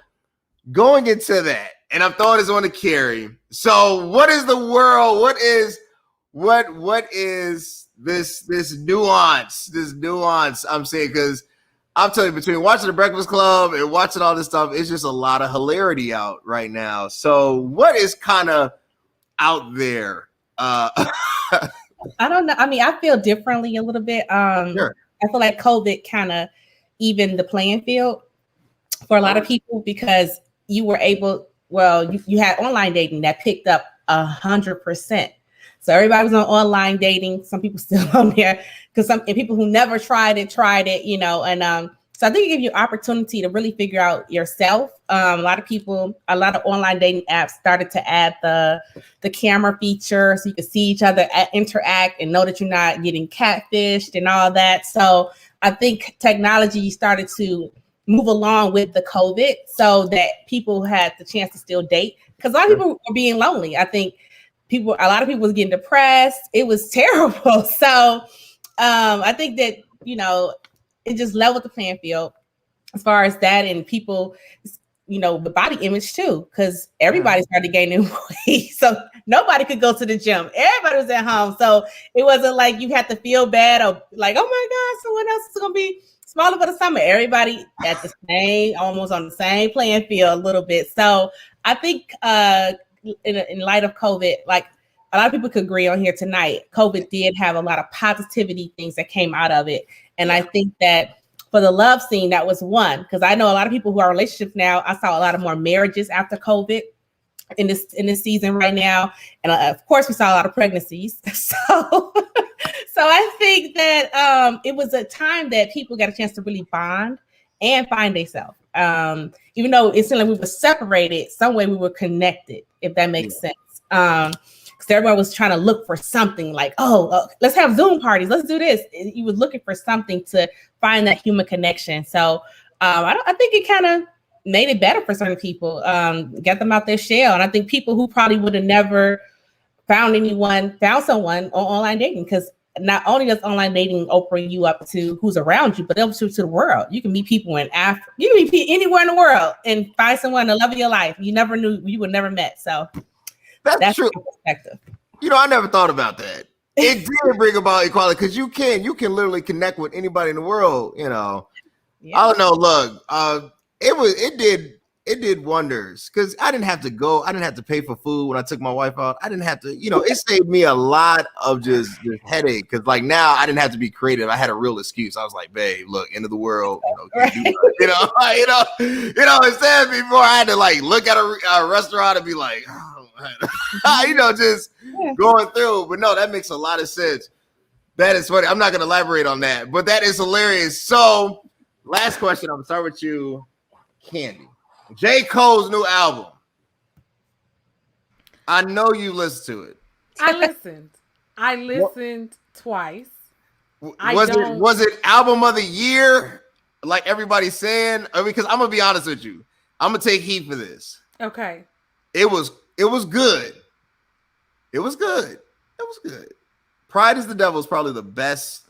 going into that, and I'm throwing this on to Carrie. So what is the world? What is nuance I'm saying, because I'm telling you, between watching the Breakfast Club and watching all this stuff, it's just a lot of hilarity out right now. So what is kind of out there? I don't know. I mean, I feel differently a little bit. Sure. I feel like COVID kind of evened the playing field for a lot of people, because you were able, you had online dating that picked up 100%. So everybody was on online dating. Some people still on there, because some people who never tried it, you know, and so I think it gives you opportunity to really figure out yourself. A lot of online dating apps started to add the camera feature, so you can see each other interact and know that you're not getting catfished and all that. So I think technology started to move along with the COVID, so that people had the chance to still date, because a lot of people were being lonely. I think a lot of people was getting depressed. It was terrible. So I think that, you know, it just leveled the playing field as far as that, and people, you know, the body image too, because everybody started gaining weight. So nobody could go to the gym. Everybody was at home. So it wasn't like you had to feel bad or like, oh my God, someone else is going to be smaller for the summer. Everybody at the same, almost on the same playing field a little bit. So I think in light of COVID, like a lot of people could agree on here tonight, COVID did have a lot of positivity things that came out of it. And I think that for the love scene, that was one, because I know a lot of people who are in relationships now. I saw a lot of more marriages after COVID in this season right now. And of course, we saw a lot of pregnancies. So I think that it was a time that people got a chance to really bond and find themselves. Even though it seemed like we were separated, some way we were connected, if that makes sense. Because everyone was trying to look for something like, let's have Zoom parties, let's do this. You were looking for something to find that human connection. So I think it kind of made it better for certain people, get them out their shell. And I think people who probably would have never found someone on online dating, because not only does online dating open you up to who's around you, but it opens you to the world. You can meet people in Africa, you can meet anywhere in the world and find someone, the love of your life. You never knew, you would never met. So that's true. Perspective. You know, I never thought about that. It did bring about equality, because you can literally connect with anybody in the world. You know, I don't know. Look, it did wonders, because I didn't have to go. I didn't have to pay for food when I took my wife out. I didn't have to, you know, it saved me a lot of just headache, because like now I didn't have to be creative. I had a real excuse. I was like, babe, look, end of the world. You know, instead before I had to like look at a restaurant and be like, you know, just going through. But no, that makes a lot of sense. That is funny. I'm not going to elaborate on that, but that is hilarious. So last question. I'm going to start with you, Candi. J. Cole's new album. I know you listened to it. I listened twice. Was it album of the year, like everybody's saying? Because I'm gonna be honest with you, I'm gonna take heat for this. Okay. It was good. It was good. Pride is the Devil is probably the best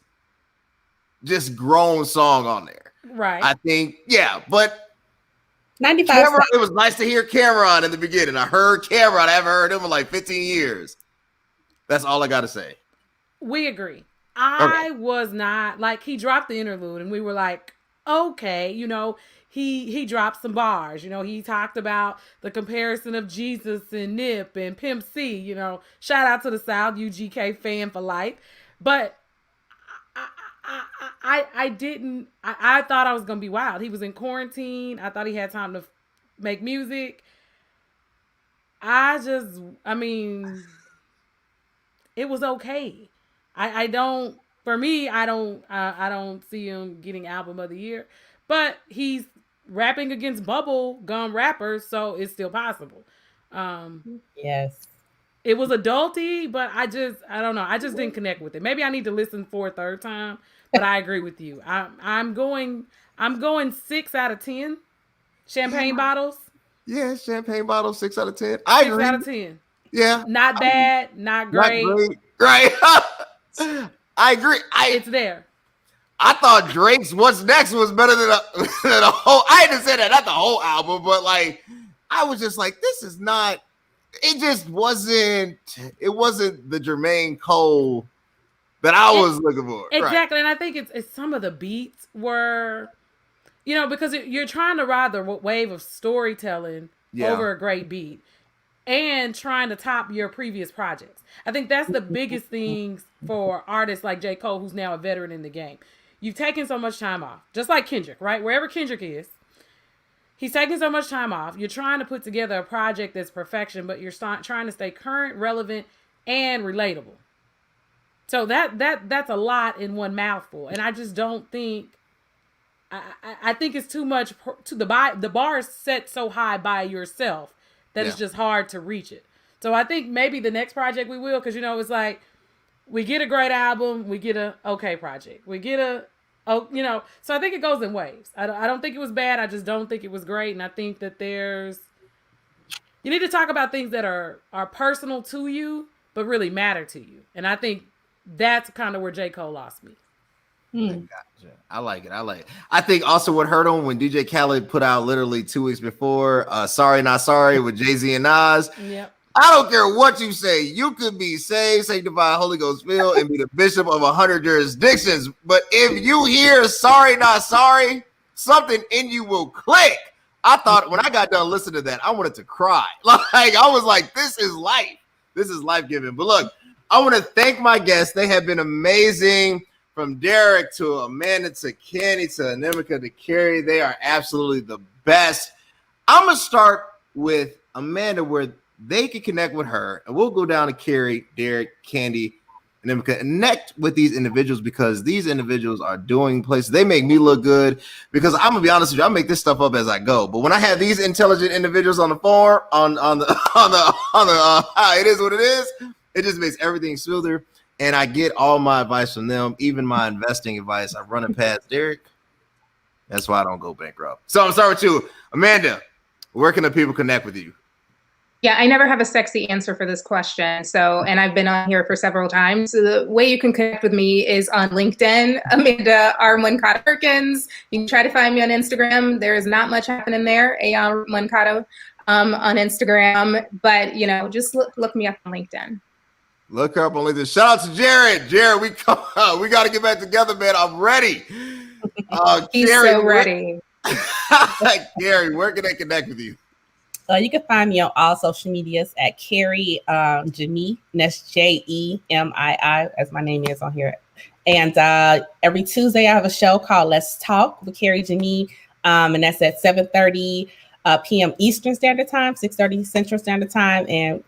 just grown song on there. Right. I think, but 95. It was nice to hear Cameron in the beginning. I heard Cameron. I haven't heard him in like 15 years. That's all I got to say. We agree. I was not, like, he dropped the interlude and we were like, okay, you know, he dropped some bars. You know, he talked about the comparison of Jesus and Nip and Pimp C. You know, shout out to the South, UGK fan for life. But I thought I was going to be wild. He was in quarantine. I thought he had time to make music. I mean, it was okay. I don't see him getting album of the year, but he's rapping against bubble gum rappers, so it's still possible. Yes. It was adulty, but I don't know. I just didn't connect with it. Maybe I need to listen for a third time, but I agree with you. I'm going 6 out of 10 champagne bottles. Yeah, champagne bottles, 6 out of 10. I agree. 6 out of 10. Yeah. Not bad, not great. Right. I agree. It's there. I thought Drake's What's Next was better than a whole. I didn't say that, not the whole album, but like, I was just like, this is not. It just wasn't. It wasn't the Jermaine Cole that I was looking for. Exactly. Right. And I think it's some of the beats were, because you're trying to ride the wave of storytelling over a great beat and trying to top your previous projects. I think that's the biggest things for artists like J. Cole, who's now a veteran in the game. You've taken so much time off, just like Kendrick, right? Wherever Kendrick is, he's taking so much time off. You're trying to put together a project that's perfection, but you're trying to stay current, relevant, and relatable. So that's a lot in one mouthful, and I just don't think. I think it's too much. The bar is set so high by yourself that it's just hard to reach it. So I think maybe the next project we will, because it's like we get a great album, we get a okay project, we get so I think it goes in waves. I don't think it was bad. I just don't think it was great, and I think that you need to talk about things that are personal to you but really matter to you, and I think that's kind of where J. Cole lost me. Gotcha. I like it. I think also what hurt him when DJ Khaled put out literally 2 weeks before Sorry Not Sorry with Jay-Z and Nas. Yep. I don't care what you say. You could be saved, sanctified, Holy Ghost filled, and be the bishop of 100 jurisdictions. But if you hear Sorry Not Sorry, something in you will click. I thought when I got done listening to that, I wanted to cry. Like I was like, this is life. This is life-giving. But look, I want to thank my guests. They have been amazing. From Derric to Amanda to Candi to Anamkia to Carrie, they are absolutely the best. I'm going to start with Amanda where they can connect with her, and we'll go down to Carrie, Derric, Candi, and then connect with these individuals because these individuals are doing places. They make me look good because I'm gonna be honest with you, I make this stuff up as I go. But when I have these intelligent individuals on the phone, on the it is what it is. It just makes everything smoother, and I get all my advice from them, even my investing advice. I run it past Derric. That's why I don't go bankrupt. So I'm sorry with you, Amanda. Where can the people connect with you? Yeah, I never have a sexy answer for this question. And I've been on here for several times. So the way you can connect with me is on LinkedIn, Amanda R. Moncada Perkins. You can try to find me on Instagram. There is not much happening there, A.R. Moncada on Instagram. But, just look me up on LinkedIn. Look her up on LinkedIn. Shout out to Jared. Jared, we got to get back together, man. I'm ready. He's Carrie, so ready. Carrie, where can they connect with you? You can find me on all social medias at Carrie Jemmi. That's Jemii, as my name is on here. And every Tuesday, I have a show called Let's Talk with Carrie Jemmi. And that's at 7:30 p.m. Eastern Standard Time, 6:30 Central Standard Time. And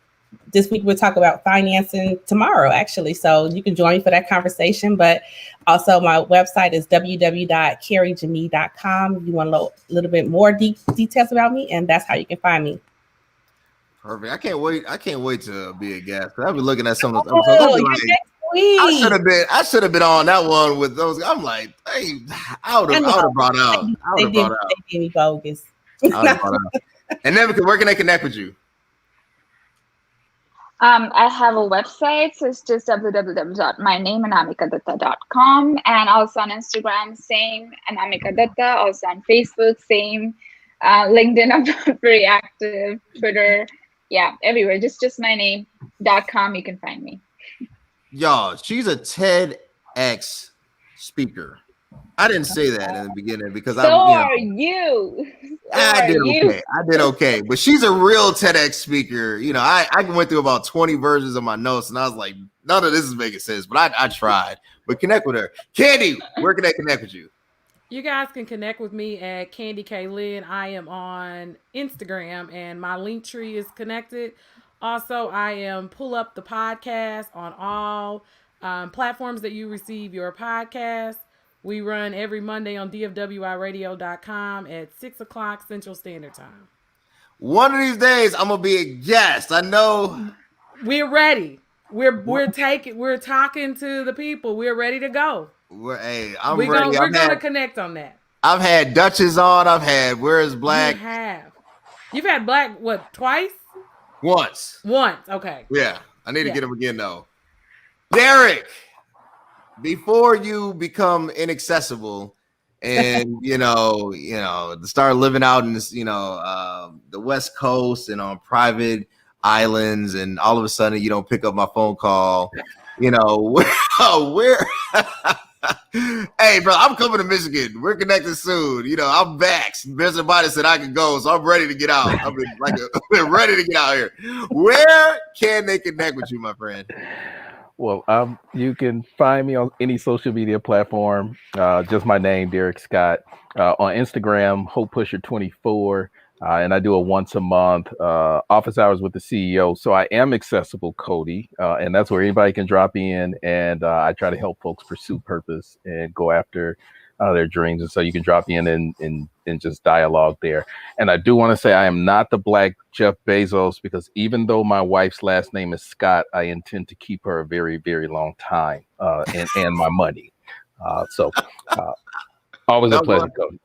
this week, we'll talk about financing tomorrow, actually. So you can join me for that conversation. But also, my website is www.carriejemmi.com. If you want a little bit more details about me, and that's how you can find me. Perfect. I can't wait to be a guest. I've been looking at some of those episodes. I should have been on that one with those. I'm like, hey, I would have brought out. They gave me bogus. And then where can they connect with you? I have a website, so it's just www.mynameanamikadutta.com, and also on Instagram, same, Anamkia Dutta, also on Facebook, same, LinkedIn, I'm not very active, Twitter, yeah, everywhere, just myname.com, you can find me. Y'all, she's a TEDx speaker. I didn't say that in the beginning because I did okay, but she's a real TEDx speaker. I went through about 20 versions of my notes, and I was like, none of this is making sense. But I tried. But connect with her, Candi. Where can they connect with you? You guys can connect with me at Candi K Lynn. I am on Instagram, and my link tree is connected. Also, I am Pull Up the Podcast on all platforms that you receive your podcast. We run every Monday on dfwiradio.com at 6 o'clock Central Standard Time. One of these days, I'm gonna be a guest. I know. We're ready. We're talking to the people. We're ready to go. We're ready. We're gonna connect on that. I've had Duchess on. I've had Where's Black. You've had Black what, twice? Once. Okay. Yeah, I need to get him again though. Derric. Before you become inaccessible and start living out in this, the West Coast and on private islands, and all of a sudden you don't pick up my phone call, You know, where hey, bro, I'm coming to Michigan. We're connected soon. You know, I'm vaxxed. There's somebody said I can go, so I'm ready to get out. I've been ready to get out here. Where can they connect with you, my friend? Well, you can find me on any social media platform. Just my name, Derric Scott. On Instagram, Hope Pusher 24. And I do a once a month office hours with the CEO. So I am accessible, Cody. And that's where anybody can drop in. And I try to help folks pursue purpose and go after their dreams. And so you can drop in and just dialogue there. And I do want to say I am not the Black Jeff Bezos, because even though my wife's last name is Scott, I intend to keep her a very, very long time and my money. Always a pleasure, Cody.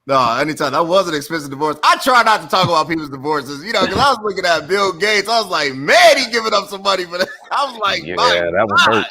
No, anytime. That was an expensive divorce. I try not to talk about people's divorces, you know, because I was looking at Bill Gates. I was like, man, he giving up some money for that. I was like, yeah, that would hurt.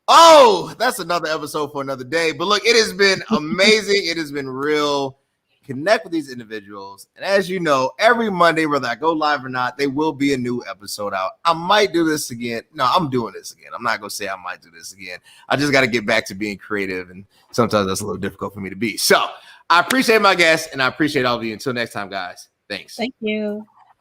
Oh, that's another episode for another day. But look, it has been amazing. It has been real. Connect with these individuals. And as you know, every Monday, whether I go live or not, there will be a new episode out. I might do this again. No, I'm doing this again. I'm not going to say I might do this again. I just got to get back to being creative. And sometimes that's a little difficult for me to be. So I appreciate my guests, and I appreciate all of you. Until next time, guys. Thanks. Thank you.